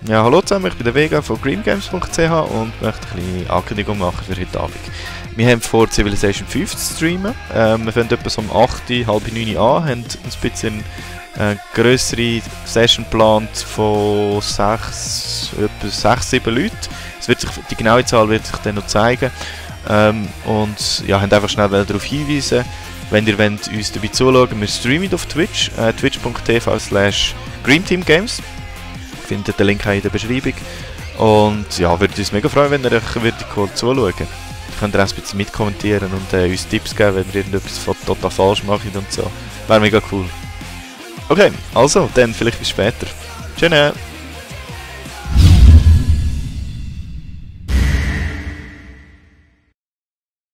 Ja, hallo zusammen, ich bin der Vega von greengames.ch und möchte eine kleine Ankündigung machen für heute Abend. Wir haben vor, Civilization 5 zu streamen. Wir fangen etwa so um 8, halb 9 an, haben ein bisschen grössere Session geplant von 6, 7 Leuten. Die genaue Zahl wird sich dann noch zeigen. Und ja, haben einfach schnell darauf hinweisen, wenn ihr wollt, uns dabei zuschauen, wir streamen auf Twitch, twitch.tv/greenteamgames. Findet den Link auch in der Beschreibung. Und ja, würde uns mega freuen, wenn ihr euch cool zuschauen. Könnt ihr auch ein bisschen mitkommentieren und uns Tipps geben, wenn wir irgendetwas total falsch machen und so. Wäre mega cool. Okay, also, dann vielleicht bis später. Tschüss.